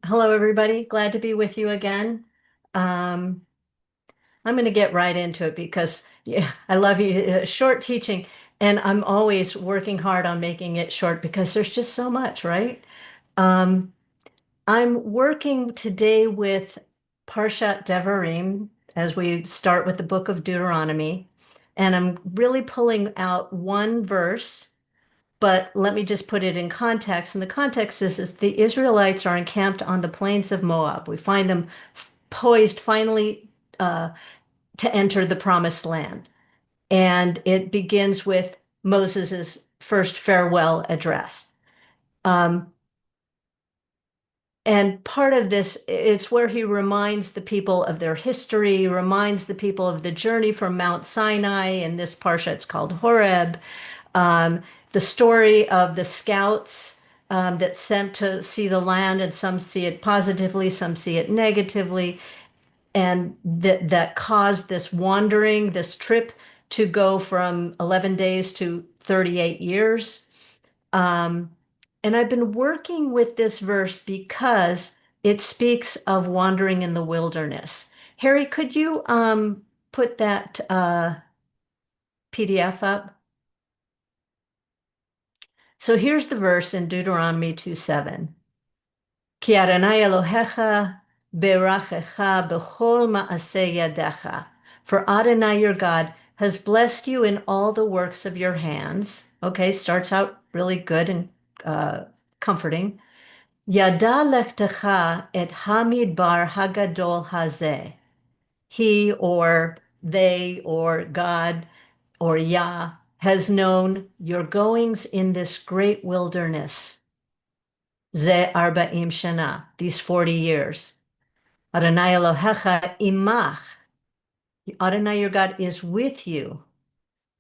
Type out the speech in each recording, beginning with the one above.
Hello, everybody. Glad to be with you again. Um, I'm going to get right into it because, yeah, I love you. Short teaching, and I'm always working hard on making it short because there's just so much, right? Um, I'm working today with Parshat Devarim as we start with the book of Deuteronomy, and I'm really pulling out one verse. But let me just put it in context. And the context is the Israelites are encamped on the plains of Moab. We find them poised finally uh, to enter the promised land. And it begins with Moses's first farewell address. Um, and part of this, it's where he reminds the people of their history, reminds the people of the journey from Mount Sinai. In this parsha, it's called Horeb. Um, the story of the scouts that sent to see the land, and some see it positively, some see it negatively, and that caused this wandering, this trip to go from 11 days to 38 years. Um, and I've been working with this verse because it speaks of wandering in the wilderness. Harry, could you put that PDF up? So here's the verse in Deuteronomy 2:7. Ki Adonai Elohecha berachecha b'chol ma'aseh yadecha. For Adonai your God has blessed you in all the works of your hands. Okay, starts out really good and uh, comforting. Yada lechtecha et hamidbar hagadol hazeh. He or they or God or Yah has known your goings in this great wilderness. Ze arba'im shana, these 40 years. Adonai Elohecha imach. Adonai your God is with you.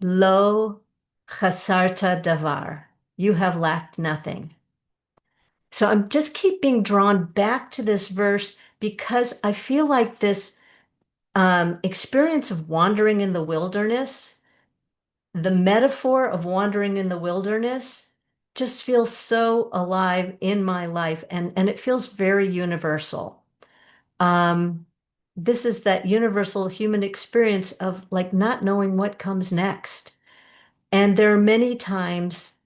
Lo chasarta davar. You have lacked nothing. So I'm just keep being drawn back to this verse because I feel like this experience of wandering in the wilderness, the metaphor of wandering in the wilderness just feels so alive in my life, and it feels very universal. Um, this is that universal human experience of like not knowing what comes next. And there are many times,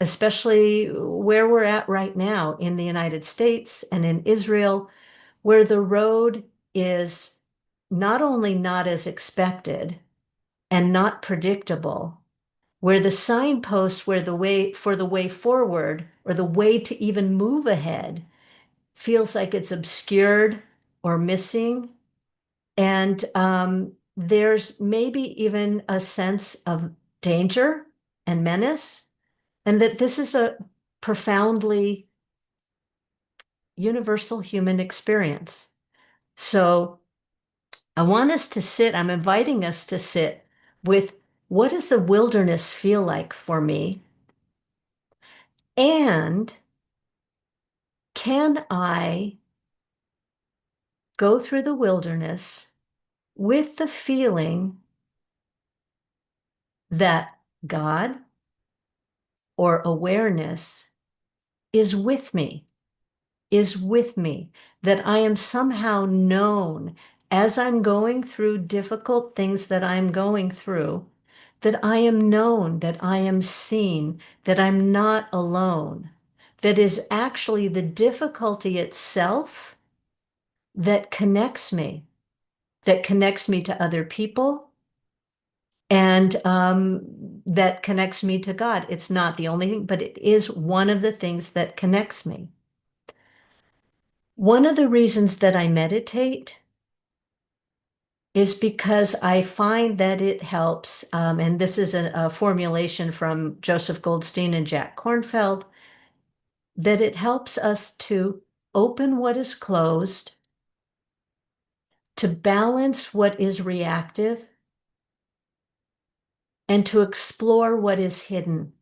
especially where we're at right now in the United States and in Israel, where the road is not only not as expected and not predictable, where the signposts where the way for the way forward or the way to even move ahead feels like it's obscured or missing. And there's maybe even a sense of danger and menace, and that this is a profoundly universal human experience. So I want us to sit, I'm inviting us to sit with what does the wilderness feel like for me? And can I go through the wilderness with the feeling that God or awareness is with me, is with me, that I am somehow known as I'm going through difficult things that I'm going through, that I am known, that I am seen, that I'm not alone, that is actually the difficulty itself that connects me to other people, and that connects me to God. It's not the only thing, but it is one of the things that connects me. One of the reasons that I meditate is because I find that it helps, and this is a formulation from Joseph Goldstein and Jack Kornfield, that it helps us to open what is closed, to balance what is reactive, and to explore what is hidden.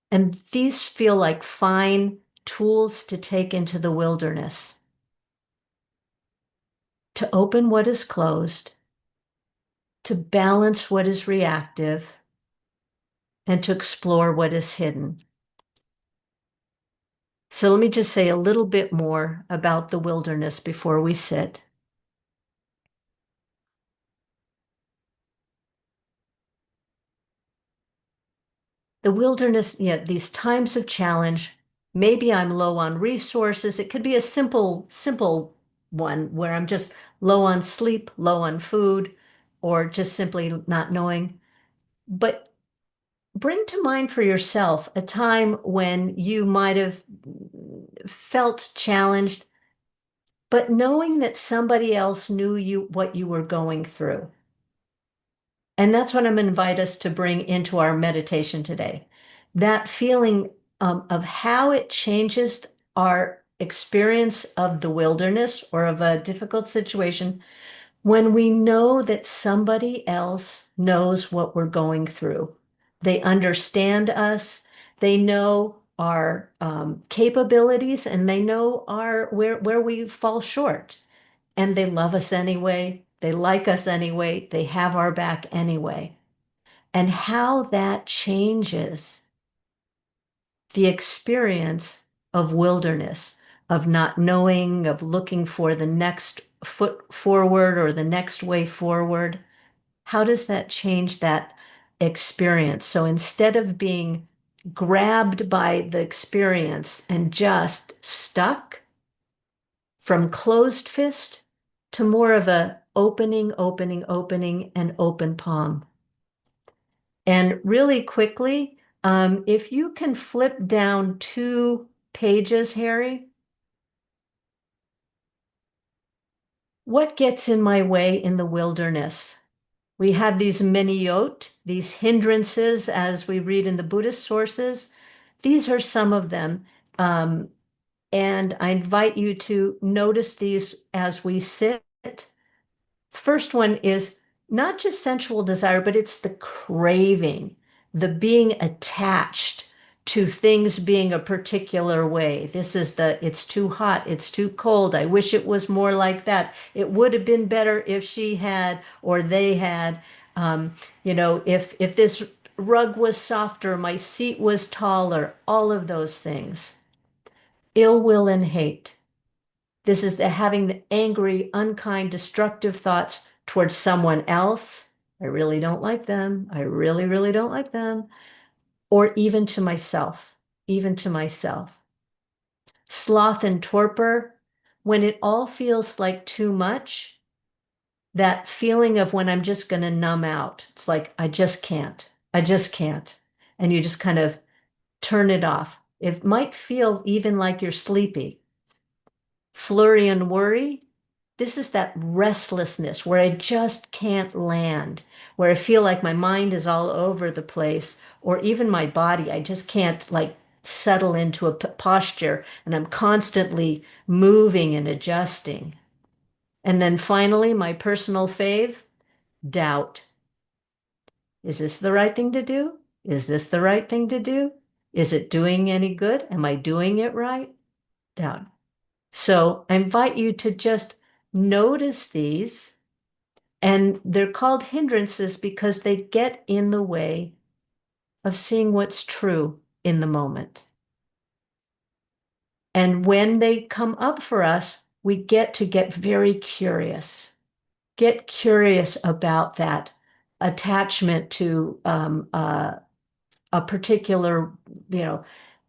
And these feel like fine tools to take into the wilderness, to open what is closed, to balance what is reactive, and to explore what is hidden. So let me just say a little bit more about the wilderness before we sit. The wilderness, yeah, these times of challenge, maybe I'm low on resources. It could be a simple one where I'm just low on sleep, low on food, or just simply not knowing. But bring to mind for yourself a time when you might have felt challenged, but knowing that somebody else knew what you were going through. And that's what I'm going to invite us to bring into our meditation today. That feeling of how it changes our experience of the wilderness or of a difficult situation when we know that somebody else knows what we're going through. They understand us, they know our capabilities, and they know where we fall short. And they love us anyway, they like us anyway, they have our back anyway. And how that changes the experience of wilderness, of not knowing, of looking for the next foot forward or the next way forward. How does that change that experience? So instead of being grabbed by the experience and just stuck, from closed fist to more of a opening, opening, opening, and open palm. And really quickly, if you can flip down 2 pages, Harry, what gets in my way in the wilderness? We have these miniyot, these hindrances, as we read in the Buddhist sources. These are some of them. And I invite you to notice these as we sit. First one is not just sensual desire, but it's the craving, the being attached to things being a particular way. This is it's too hot, it's too cold. I wish it was more like that. It would have been better if she had or they had. If this rug was softer, my seat was taller, all of those things. Ill will and hate. This is having the angry, unkind, destructive thoughts towards someone else. I really don't like them. I really, really don't like them. Or even to myself, even to myself. Sloth and torpor, when it all feels like too much, that feeling of when I'm just going to numb out. It's like, I just can't. I just can't. And you just kind of turn it off. It might feel even like you're sleepy. Flurry and worry, this is that restlessness where I just can't land, where I feel like my mind is all over the place, or even my body. I just can't like settle into a posture, and I'm constantly moving and adjusting. And then finally, my personal fave, doubt. Is this the right thing to do? Is this the right thing to do? Is it doing any good? Am I doing it right? Doubt. So I invite you to just notice these, and they're called hindrances because they get in the way of seeing what's true in the moment. And when they come up for us, we get to get very curious. Get curious about that attachment to a particular,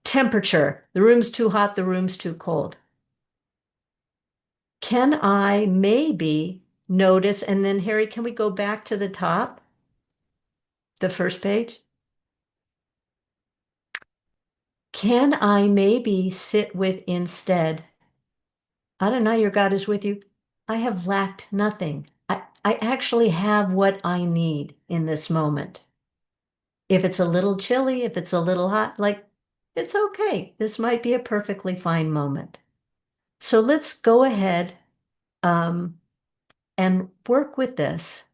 temperature. The room's too hot, the room's too cold. Can I maybe notice, and then Harry, can we go back to the top, the first page? Can I maybe sit with instead, Adonai, your God is with you. I have lacked nothing. I actually have what I need in this moment. If it's a little chilly, if it's a little hot, like it's okay. This might be a perfectly fine moment. So let's go ahead um, and work with this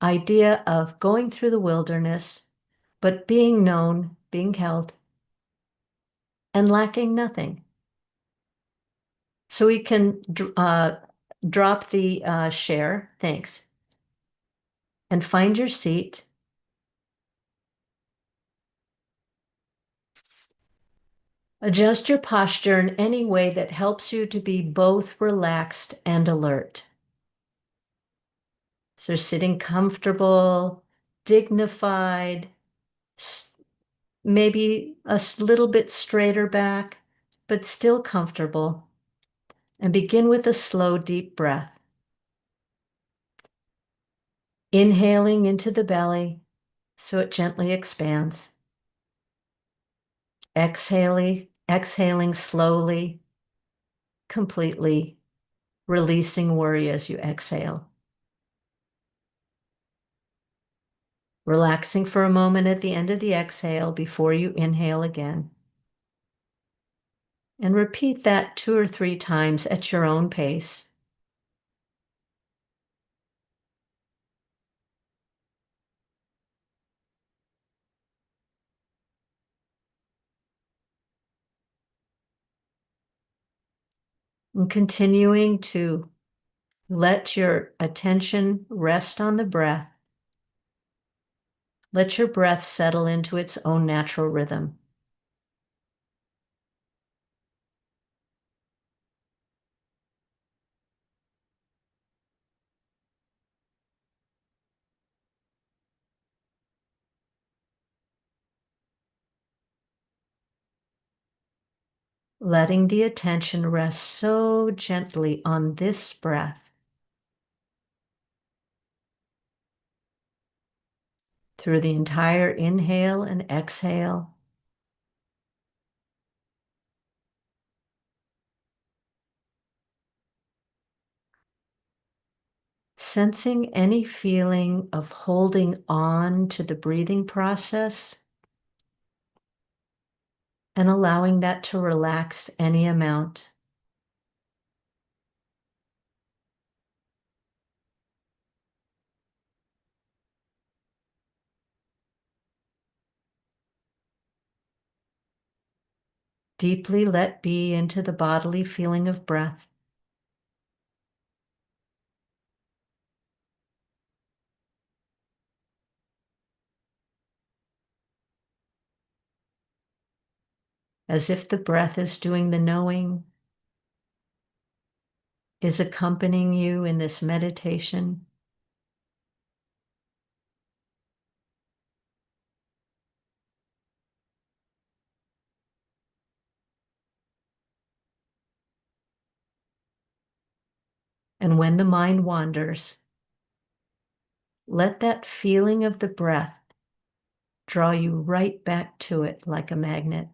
idea of going through the wilderness, but being known, being held, and lacking nothing. So we can drop the share, thanks, and find your seat. Adjust your posture in any way that helps you to be both relaxed and alert. So sitting comfortable, dignified, maybe a little bit straighter back, but still comfortable. And begin with a slow, deep breath. Inhaling into the belly so it gently expands. Exhaling slowly, completely, releasing worry as you exhale. Relaxing for a moment at the end of the exhale before you inhale again. And repeat that 2 or 3 times at your own pace. And continuing to let your attention rest on the breath. Let your breath settle into its own natural rhythm. Letting the attention rest so gently on this breath through the entire inhale and exhale. Sensing any feeling of holding on to the breathing process and allowing that to relax any amount. Deeply let be into the bodily feeling of breath. As if the breath is doing the knowing, is accompanying you in this meditation. And when the mind wanders, let that feeling of the breath draw you right back to it like a magnet.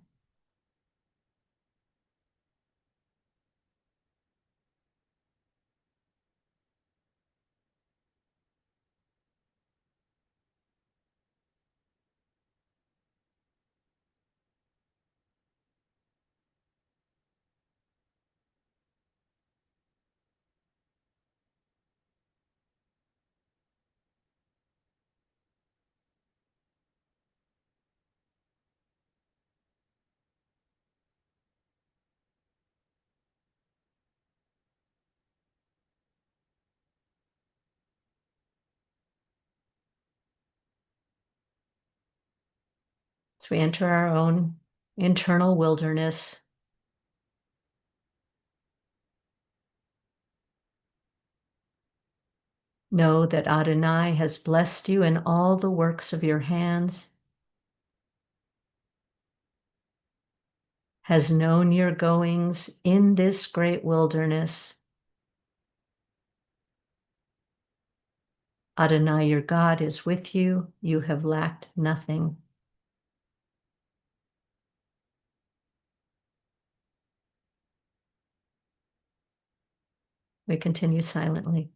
As we enter our own internal wilderness, know that Adonai has blessed you in all the works of your hands, has known your goings in this great wilderness. Adonai, your God, is with you. You have lacked nothing. We continue silently.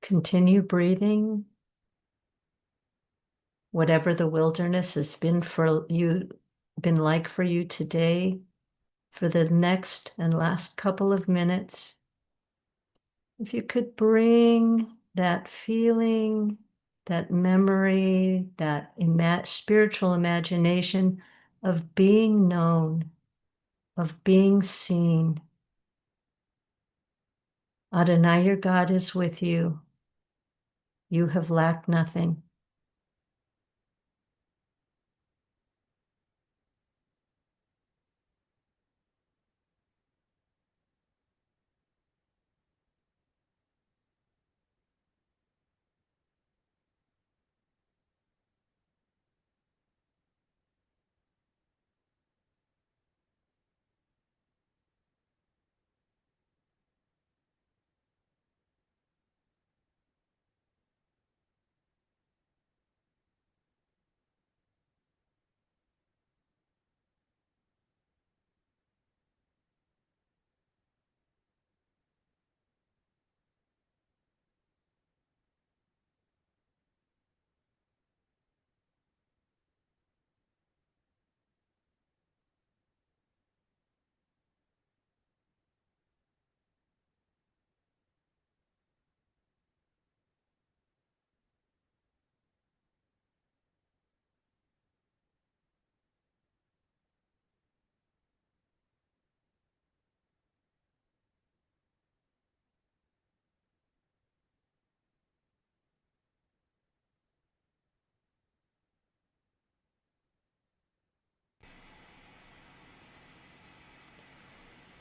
Continue breathing. Whatever the wilderness has been like for you today, for the next and last couple of minutes, if you could bring that feeling, that memory, that spiritual imagination of being known, of being seen. Adonai, your God, is with you. You have lacked nothing.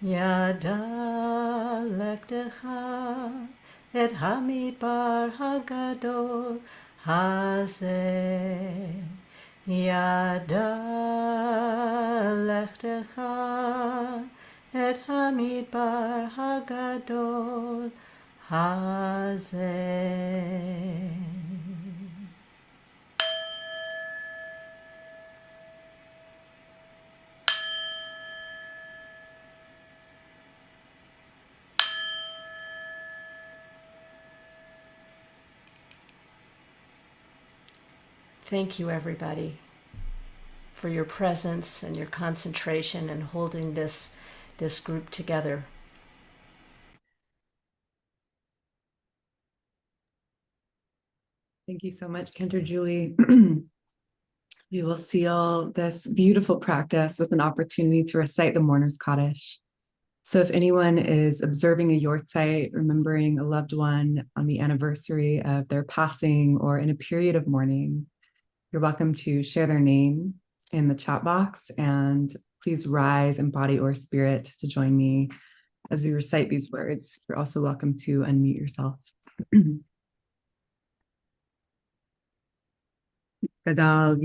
Yada lektecha et hamidbar hagadol hazeh. Yada lektecha et hamidbar hagadol hazeh. Thank you, everybody, for your presence and your concentration and holding this group together. Thank you so much, Cantor Julie. We will seal this beautiful practice with an opportunity to recite the Mourner's Kaddish. So if anyone is observing a yortzeit, remembering a loved one on the anniversary of their passing or in a period of mourning, you're welcome to share their name in the chat box, and please rise in body or spirit to join me as we recite these words. You're also welcome to unmute yourself. Gadal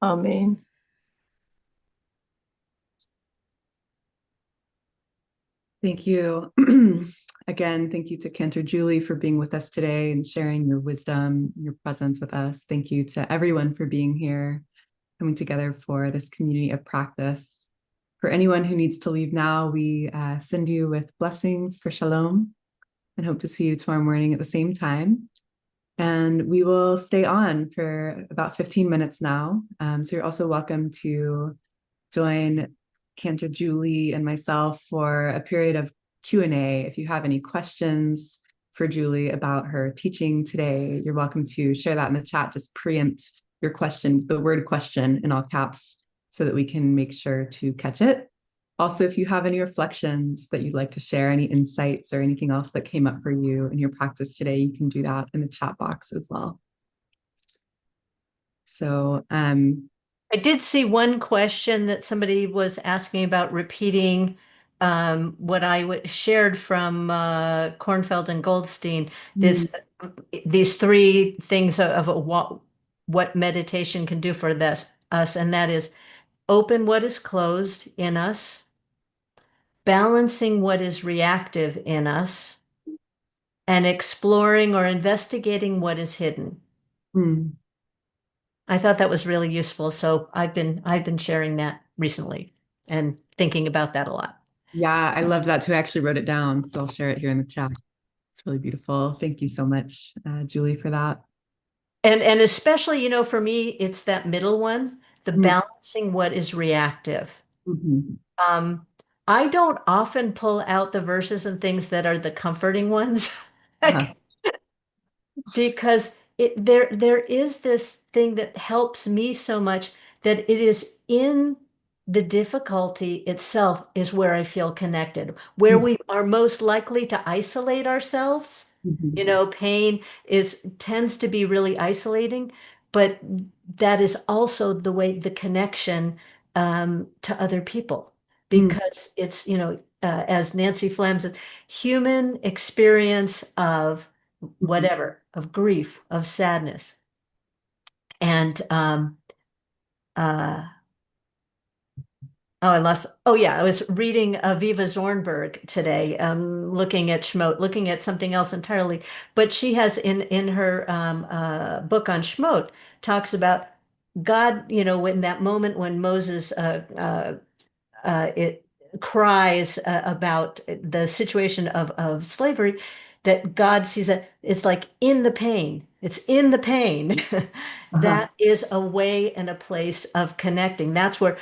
Amen. Thank you. Again, thank you to Cantor Julie for being with us today and sharing your wisdom, your presence with us. Thank you to everyone for being here, coming together for this community of practice. For anyone who needs to leave now, we send you with blessings for shalom and hope to see you tomorrow morning at the same time. And we will stay on for about 15 minutes now. So you're also welcome to join Cantor Julie and myself for a period of Q&A. If you have any questions for Julie about her teaching today, you're welcome to share that in the chat. Just preempt your question, the word question in all caps, so that we can make sure to catch it. Also, if you have any reflections that you'd like to share, any insights or anything else that came up for you in your practice today, you can do that in the chat box as well. So, I did see one question that somebody was asking about repeating what I shared from Kornfeld and Goldstein. This these three things of what meditation can do for us, and that is open what is closed in us, balancing what is reactive in us, and exploring or investigating what is hidden. mm, I thought that was really useful, so I've been sharing that recently and thinking about that a lot. yeah, I loved that too. I actually wrote it down, so I'll share it here in the chat. It's really beautiful. Thank you so much, Julie, for that. And especially, for me, it's that middle one, the Mm, balancing what is reactive. mhm. Um, I don't often pull out the verses and things that are the comforting ones. Uh-huh. Because there is this thing that helps me so much that it is in the difficulty itself is where I feel connected, where Mm, we are most likely to isolate ourselves. mhm. Pain is tends to be really isolating, but that is also the way the connection to other people, Mm, because it's, as Nancy Flam said, human experience of mhm. whatever, of grief, of sadness. And uh, oh yeah, I was reading Aviva Zornberg today, looking at Schmote, looking at something else entirely. But she has in her book on Schmote talks about God, in that moment when Moses it cries about the situation of slavery, that God sees it. It's like in the pain. It's in the pain. Uh-huh. That is a way and a place of connecting. That's where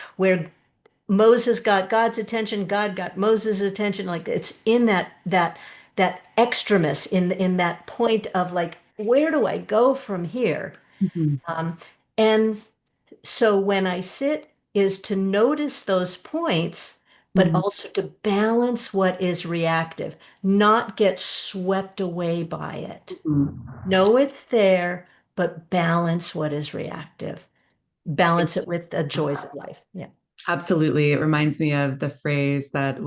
Moses got God's attention. God got Moses' attention. Like it's in that extremis, in that point of like, where do I go from here? Mhm. And so when I sit is to notice those points, but Mhm. also to balance what is reactive, not get swept away by it. Mhm. Know it's there, but balance what is reactive. Balance it with the joys of life. Yeah. Absolutely. It reminds me of the phrase that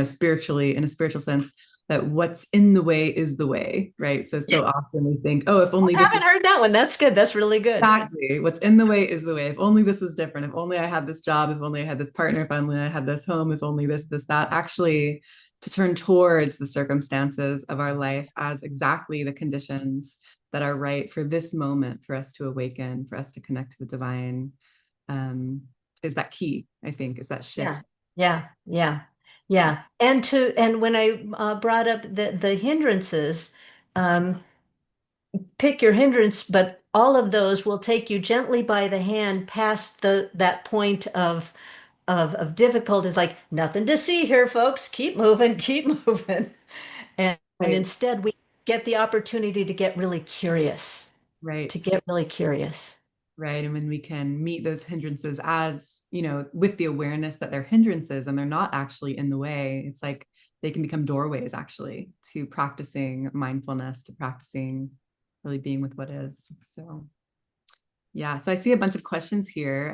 spiritually, in a spiritual sense, that what's in the way is the way, right? So often we think, oh, if only I this was haven't heard that one. That's good. That's really good. exactly what's in the way is the way. If only this was different. If only I had this job. If only I had this partner. If only I had this home. If only this, that. Actually, to turn towards the circumstances of our life as exactly the conditions that are right for this moment, for us to awaken, for us to connect to the divine, um, is that key, I think, is that Yeah. shift. Yeah. Yeah. Yeah. And when I brought up the hindrances, um, pick your hindrance, but all of those will take you gently by the hand past that point of difficulties, like nothing to see here, folks. Keep moving, keep moving. And Right, instead we get the opportunity to get really curious, right. to get really curious. Right. And when we can meet those hindrances as, with the awareness that they're hindrances and they're not actually in the way, it's like they can become doorways actually to practicing mindfulness, to practicing really being with what is. So, yeah. So I see a bunch of questions here.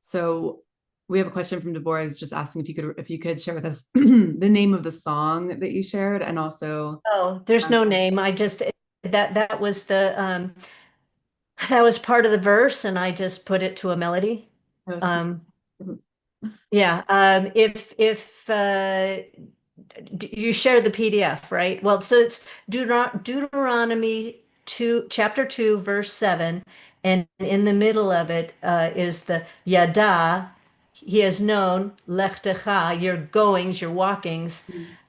So we have a question from Deborah is just asking if you could share with us the name of the song that you shared and also Oh, there's um, no name. I just that was that was part of the verse, and I just put it to a melody. oh, Um, yeah. If you share the PDF, right? Well, so it's Deuteronomy 2, chapter 2, verse 7, and in the middle of it is the Yada. He has known lechtecha, your goings, your walkings,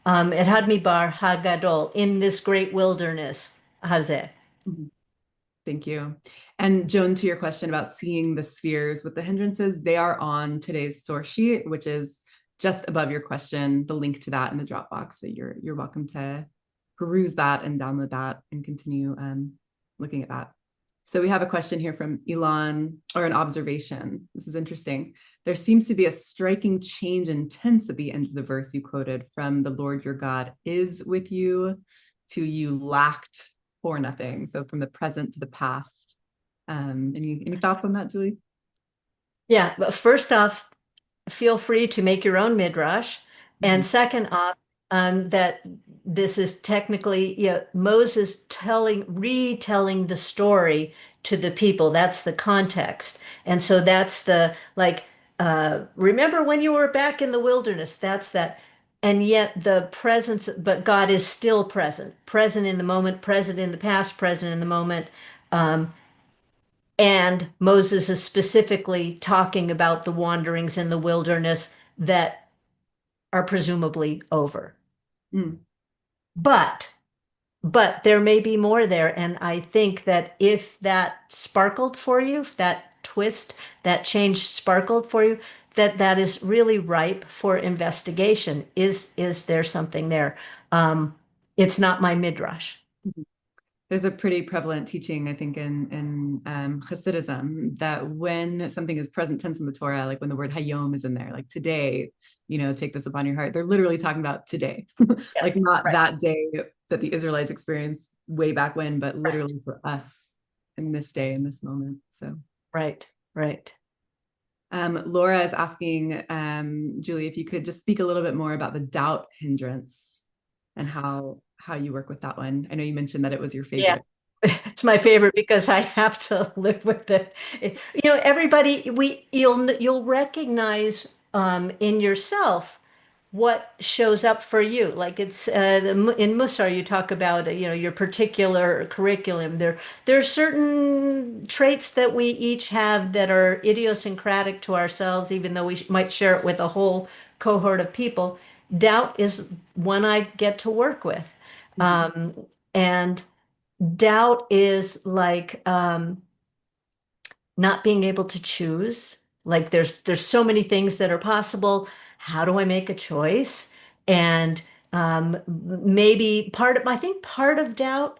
et hadmibar hagadol, in this great wilderness, hazeh. Thank you. And Joan, to your question about seeing the spheres with the hindrances, they are on today's source sheet, which is just above your question, the link to that in the Dropbox. So you're welcome to peruse that and download that and continue looking at that. So we have a question here from Elon, or an observation. This is interesting. There seems to be a striking change in tense at the end of the verse you quoted, from the Lord your God is with you to you lacked for nothing. So from the present to the past. Any thoughts on that, Julie? Yeah, but first off, feel free to make your own midrash. Mm-hmm. And second off, that this is technically, Moses retelling the story to the people. That's the context. And so that's the like, remember when you were back in the wilderness? That's that. And yet the presence, but God is still present, present in the moment, present in the past, present in the moment. Um, and Moses is specifically talking about the wanderings in the wilderness that are presumably over. Mm. But but there may be more there. And I think that if that sparkled for you, if that twist, that change sparkled for you, that that is really ripe for investigation. Is there something there? Um, it's not my midrash. There's a pretty prevalent teaching, I think, in Hasidism, that when something is present tense in the Torah, like when the word hayom is in there, like today, take this upon your heart. They're literally talking about today, like Yes, not right, that day that the Israelites experienced way back when, but right, literally for us in this day, in this moment. So, right, right. Laura is asking, Julie, if you could just speak a little bit more about the doubt hindrance and how you work with that one. I know you mentioned that it was your Yeah. favorite. It's my favorite because I have to live with it. Everybody, you'll recognize in yourself what shows up for you. Like it's in Musar, you talk about your particular curriculum. There are certain traits that we each have that are idiosyncratic to ourselves, even though we might share it with a whole cohort of people. Doubt is one I get to work with, Mhm. and doubt is like not being able to choose. Like there's so many things that are possible. How do I make a choice? And maybe I think part of doubt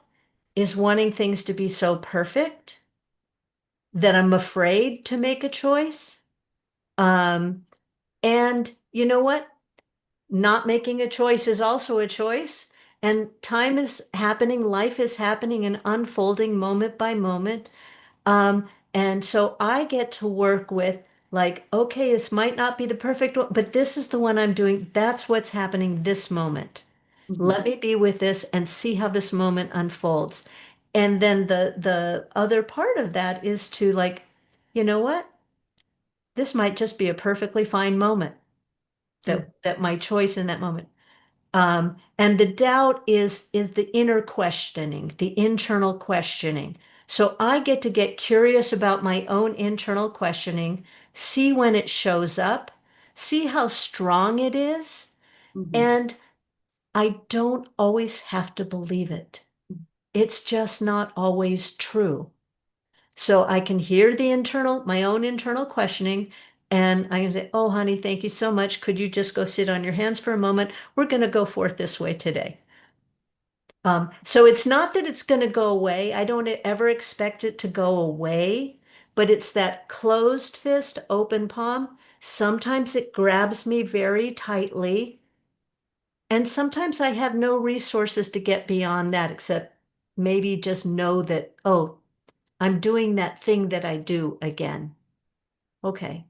is wanting things to be so perfect that I'm afraid to make a choice. Um, and you know what? Not making a choice is also a choice. And time is happening, life is happening and unfolding moment by moment. And so I get to work with like, okay, this might not be the perfect one, but this is the one I'm doing. That's what's happening this moment. Mhm. Let me be with this and see how this moment unfolds. And then the other part of that is to like, you know what? This might just be a perfectly fine moment Mhm. that my choice in that moment. And the doubt is the inner questioning, the internal questioning. So I get to get curious about my own internal questioning, see when it shows up, see how strong it is, Mhm. and I don't always have to believe it. It's just not always true. So I can hear my own internal questioning, and I can say, "Oh, honey, thank you so much. Could you just go sit on your hands for a moment? We're going to go forth this way today." So it's not that it's going to go away. I don't ever expect it to go away, but it's that closed fist, open palm. Sometimes it grabs me very tightly, and sometimes I have no resources to get beyond that, except maybe just know that, oh, I'm doing that thing that I do again. Okay.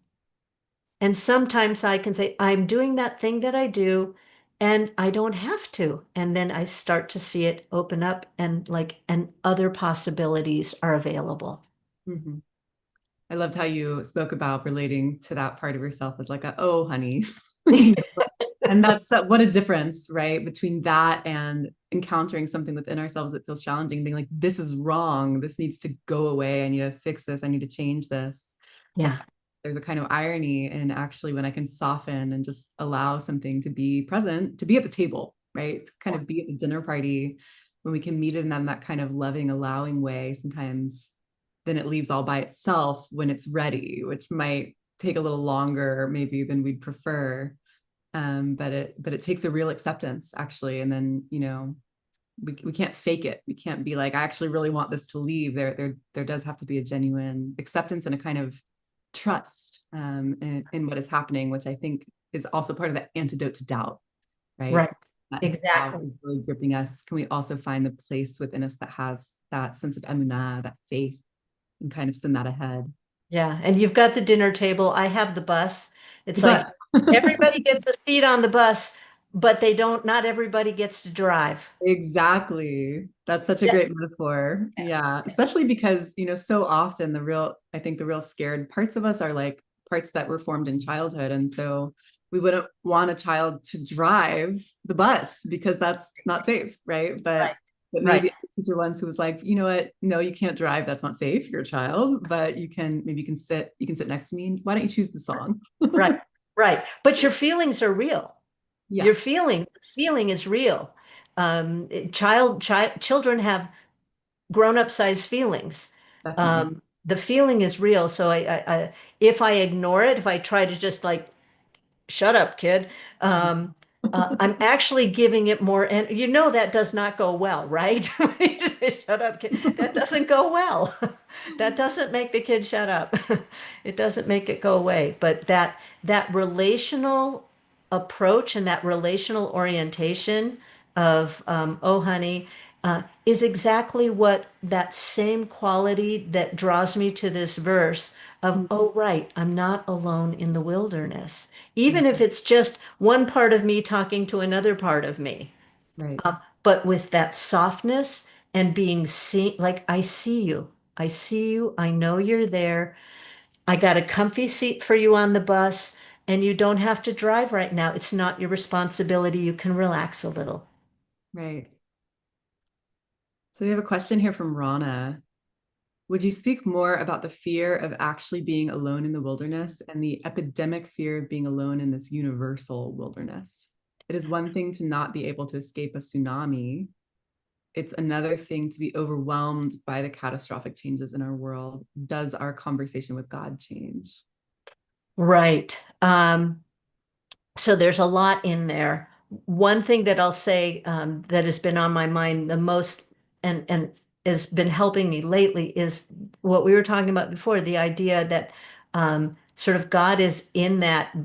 And sometimes I can say, I'm doing that thing that I do, and I don't have to. And then I start to see it open up and other possibilities are available. Mhm. I loved how you spoke about relating to that part of yourself as like oh, honey, you know, and that's what a difference, right? Between that and encountering something within ourselves that feels challenging, being like, this is wrong. This needs to go away. I need to fix this. I need to change this. Yeah. There's a kind of irony in actually when I can soften and just allow something to be present, to be at the table, right? To kind of be at the dinner party, when we can meet it in that kind of loving, allowing way, sometimes then it leaves all by itself when it's ready, which might take a little longer maybe than we'd prefer. But it takes a real acceptance actually. And then, we can't fake it. We can't be like, I actually really want this to leave. There does have to be a genuine acceptance and a kind of trust in what is happening, which I think is also part of the antidote to doubt, right? Right. That doubt Exactly. is really gripping us. Can we also find the place within us that has that sense of emunah, that faith, and kind of send that ahead? Yeah. And you've got the dinner table. I have the bus. It's like But everybody gets a seat on the bus, but not everybody gets to drive. exactly. That's such a Yeah. great metaphor. Yeah. Especially because, so often I think the real scared parts of us are like parts that were formed in childhood. And so we wouldn't want a child to drive the bus because that's not safe, right? Right. But Right. maybe a teacher once who was like, you know what? No, you can't drive. That's not safe. You're a child, but you can sit next to me. Why don't you choose the song? Right. Right. But your feelings are real. Yeah, Feeling is real. Children have grown-up size feelings. definitely. The feeling is real. So if I ignore it, if I try to just like shut up, kid. Um, I'm actually giving it more, and that does not go well, right? You just say, shut up, kid. That doesn't go well. That doesn't make the kid shut up. It doesn't make it go away. But that relational approach and that relational orientation of oh honey is exactly what that same quality that draws me to this verse of oh right, I'm not alone in the wilderness, even if Mhm. it's just one part of me talking to another part of me, Right, but with that softness and being seen, like I see you, I know you're there, I got a comfy seat for you on the bus, and you don't have to drive right now. It's not your responsibility. You can relax a little. right. So we have a question here from Rana. Would you speak more about the fear of actually being alone in the wilderness and the epidemic fear of being alone in this universal wilderness? It is one thing to not be able to escape a tsunami. It's another thing to be overwhelmed by the catastrophic changes in our world. Does our conversation with God change? Right. So there's a lot in there. One thing that I'll say that has been on my mind the most and has been helping me lately is what we were talking about before, the idea that sort of God is in that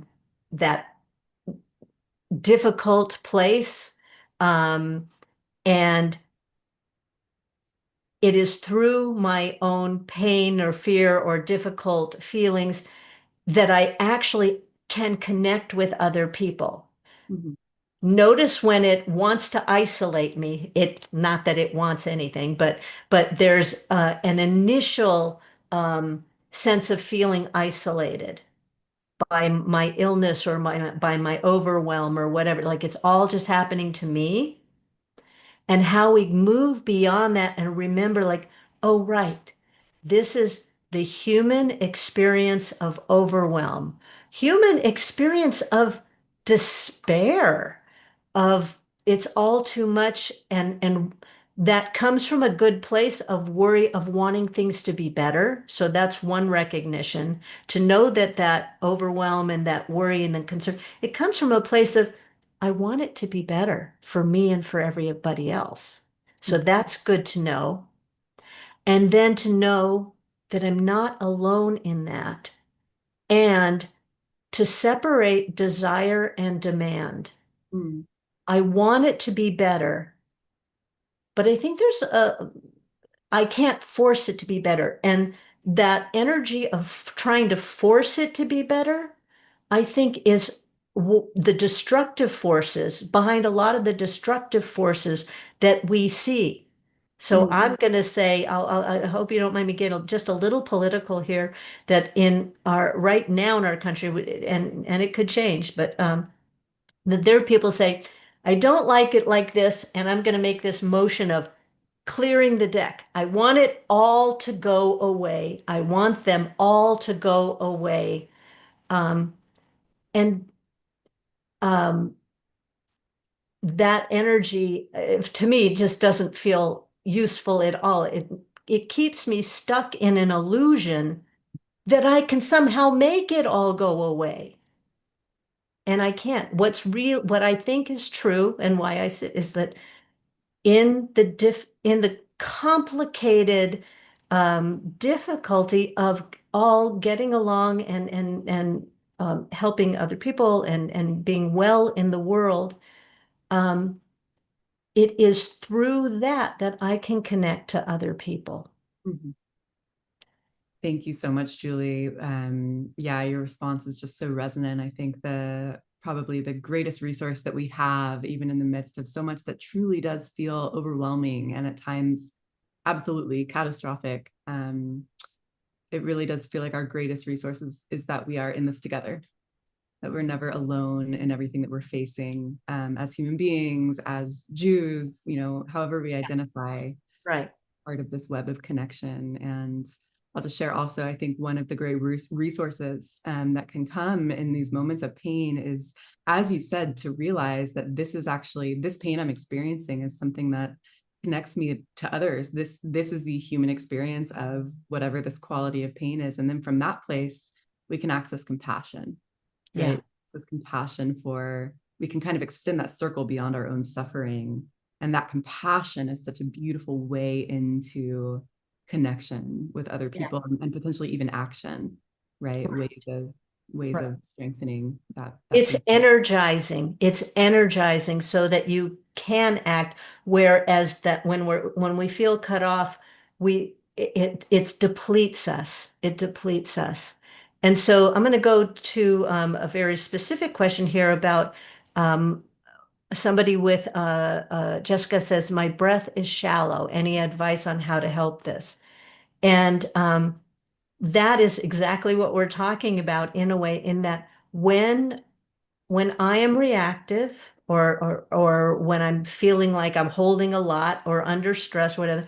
difficult place, um, and it is through my own pain or fear or difficult feelings that I actually can connect with other people. Mhm. Notice when it wants to isolate me, it not that it wants anything, but there's an initial sense of feeling isolated by my illness or by my overwhelm or whatever. Like it's all just happening to me. And how we move beyond that and remember, like, oh, right, this is the human experience of overwhelm, human experience of despair, of it's all too much. And that comes from a good place of worry, of wanting things to be better. So that's one recognition to know that that overwhelm and that worry and the concern, it comes from a place of, I want it to be better for me and for everybody else. So that's good to know. And then to know that I'm not alone in that. And to separate desire and demand. Mm, I want it to be better, but I think I can't force it to be better. And that energy of trying to force it to be better, I think is the destructive forces behind a lot of the destructive forces that we see. So mm, I'm going to say, I hope you don't mind me getting just a little political here, that in our right now in our country, and it could change, but that there are people say, I don't like it like this, and I'm going to make this motion of clearing the deck. I want it all to go away. I want them all to go away. Um, and um, that energy, to me, just doesn't feel useful at all. It keeps me stuck in an illusion that I can somehow make it all go away. And I can't. What's real, what I think is true, and why I say is that in the complicated difficulty of all getting along and helping other people and being well in the world. Um, it is through that that I can connect to other people. Mhm. Thank you so much, Julie. Yeah, your response is just so resonant. I think probably the greatest resource that we have, even in the midst of so much that truly does feel overwhelming and at times absolutely catastrophic. It really does feel like our greatest resource is that we are in this together, that we're never alone in everything that we're facing, as human beings, as Jews, however we identify, Right. part of this web of connection. And I'll just share also, I think one of the great resources that can come in these moments of pain is, as you said, to realize that this pain I'm experiencing is something that connects me to others. This is the human experience of whatever this quality of pain is. And then from that place, we can access compassion, Yeah. right? This compassion we can kind of extend that circle beyond our own suffering. And that compassion is such a beautiful way into connection with other Yeah. people and potentially even action, right? Ways Right. of strengthening that It's connection. energizing. It's energizing so that you can act. Whereas that when we feel cut off, it depletes us. It depletes us. And so I'm going to go to a very specific question here about um, somebody with Jessica says, my breath is shallow. Any advice on how to help this? And that is exactly what we're talking about in a way, in that when I am reactive or when I'm feeling like I'm holding a lot or under stress, whatever,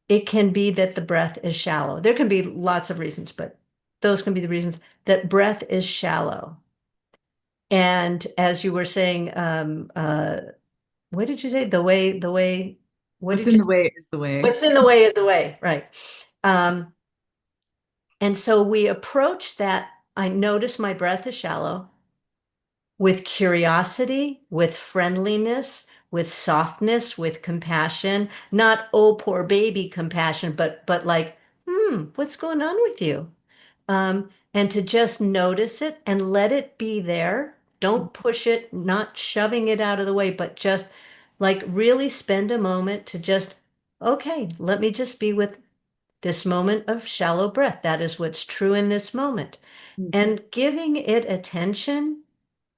it can be that the breath is shallow. There can be lots of reasons, but those can be the reasons that breath is shallow. And as you were saying, what did you say? What What's did in you the say? way is the way. What's in the way is the way, right? Um, and so we approach that. I notice my breath is shallow with curiosity, with friendliness, with softness, with compassion, not, oh, poor baby compassion, but like, what's going on with you? And to just notice it and let it be there. Don't push it, not shoving it out of the way, but just like really spend a moment to just, okay, let me just be with this moment of shallow breath. That is what's true in this moment. Mhm. And giving it attention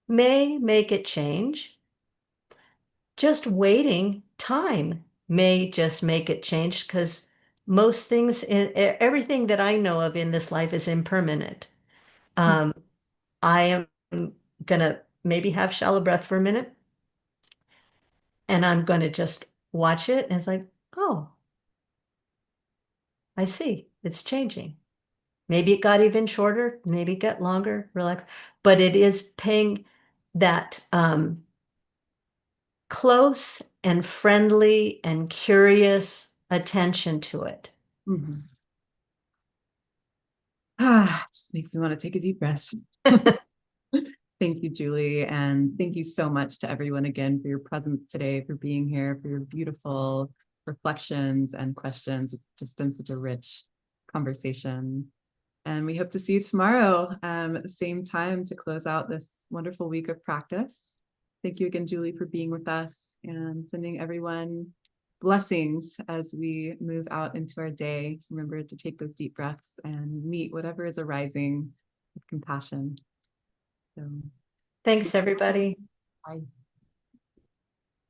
may make it change. Just waiting time may just make it change because most things everything that I know of in this life is impermanent. Um, I am gonna maybe have shallow breath for a minute and I'm gonna just watch it and it's like, oh, I see, it's changing. Maybe it got even shorter, maybe it got longer, relax, but it is paying that close and friendly and curious attention to it. Mhm. Just makes me want to take a deep breath. Thank you, Julie. And thank you so much to everyone again for your presence today, for being here, for your beautiful reflections and questions. It's just been such a rich conversation. And we hope to see you tomorrow at the same time to close out this wonderful week of practice. Thank you again, Julie, for being with us and sending everyone blessings as we move out into our day. Remember to take those deep breaths and meet whatever is arising with compassion. So, Thanks, everybody. bye.